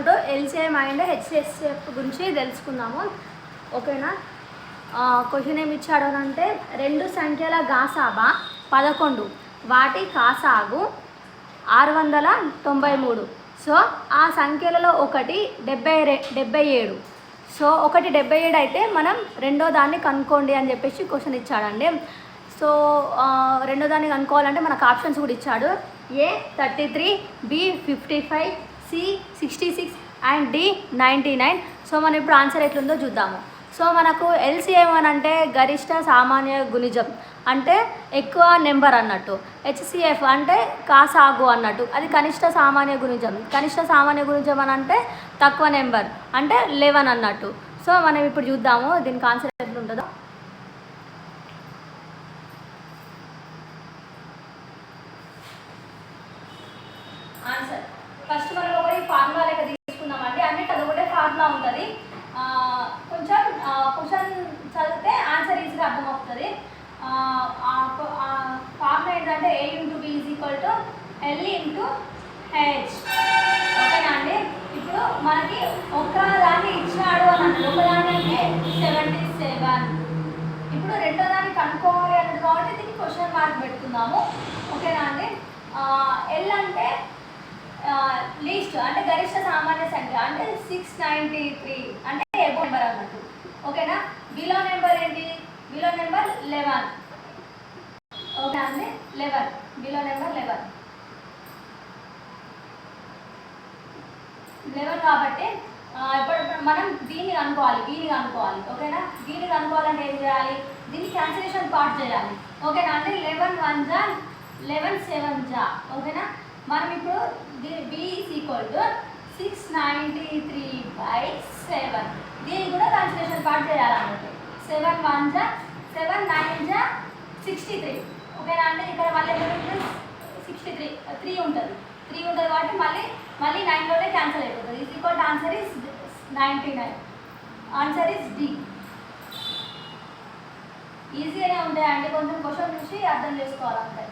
ఇప్పుడు LCM and HCF గురించి తెలుసుకుందాము. ఓకేనా. క్వశ్చన్ ఏమి ఇచ్చాడు అంటే 2 సంఖ్యల గాసాబా 11, వాటి కాసాగు 693. సో ఆ సంఖ్యలలో ఒకటి 77. సో ఒకటి 77 అయితే మనం రెండో దాన్ని కనుక్కోండి అని చెప్పేసి క్వశ్చన్ ఇచ్చాడండి. సో రెండో దాన్ని కనుక్కోవాలంటే మనకు ఆప్షన్స్ కూడా ఇచ్చాడు. A 33, B 55, C 66 and D 99. So మనం ఇప్పుడు ఆన్సర్ ఎట్లుందో చూద్దాము. సో మనకు ఎల్సిఎం అని అంటే గరిష్ట సామాన్య గుణిజం అంటే ఎక్కువ నెంబర్ అన్నట్టు. హెచ్సిఎఫ్ అంటే కాసాగు అన్నట్టు, అది కనిష్ట సామాన్య గుణిజం. కనిష్ట సామాన్య గుణిజం అని అంటే తక్కువ నెంబర్ అంటే 11 అన్నట్టు. సో మనం ఇప్పుడు చూద్దాము దీనికి ఆన్సర్ ఎట్లుంటుందో. ఆన్సర్ ఫస్ట్ మనం ఒకటి ఫార్ములా లెక్క తీసుకుందామండి. అన్నిటి అది ఒకటే ఫార్ములా ఉంటుంది. కొంచెం క్వశ్చన్ చదివితే ఆన్సర్ ఈజీగా అర్థమవుతుంది. ఫార్ములా ఏంటంటే A × B = L × H. ఓకేనా అండి. ఇప్పుడు మనకి ఒక దాన్ని ఇచ్చాడు అని అంటే ఒకదాన్ని అంటే 77. ఇప్పుడు రెండో దాన్ని కనుక్కోవాలి అన్నది కాబట్టి దీనికి క్వశ్చన్ మార్క్ పెట్టుకుందాము. ఓకేనా అండి. ఎల్ అంటే లీస్ట్ అంటే గరిష్ట సామాన్య సంఖ్య అంటే 693 అంటే ఎబో నెంబర్ అన్నట్టు. ఓకేనా. బిలో నెంబర్ ఏంటి? Below number 11. ఓకే అండి 11. బిలో నెంబర్ 11 కాబట్టి ఇప్పుడు మనం దీన్ని కనుక్కోవాలి, దీన్ని కనుక్కోవాలి. ఓకేనా. దీన్ని కనుక్కోవాలంటే ఏం చేయాలి? దీన్ని క్యాన్సిలేషన్ పార్ట్ చేయాలి. ఓకేనా అండి. 11 1 జా 11 7 జా. ఓకేనా. మనం ఇప్పుడు B = 693/7 దీన్ని కూడా క్యాన్సిలేషన్ పార్ట్ చేయాలన్నట్టు. 7 1 జా 7 9 జా 63. ఓకేనా అండి. ఇక్కడ మళ్ళీ 63 3 ఉంటుంది. 3 ఉంటుంది కాబట్టి మళ్ళీ 9లోనే క్యాన్సిల్ అయిపోతుంది. Answer is 99. Answer is D. ఈజీగానే ఉంటాయండి, కొంచెం క్వశ్చన్ చూసి అర్థం చేసుకోవాలంటే.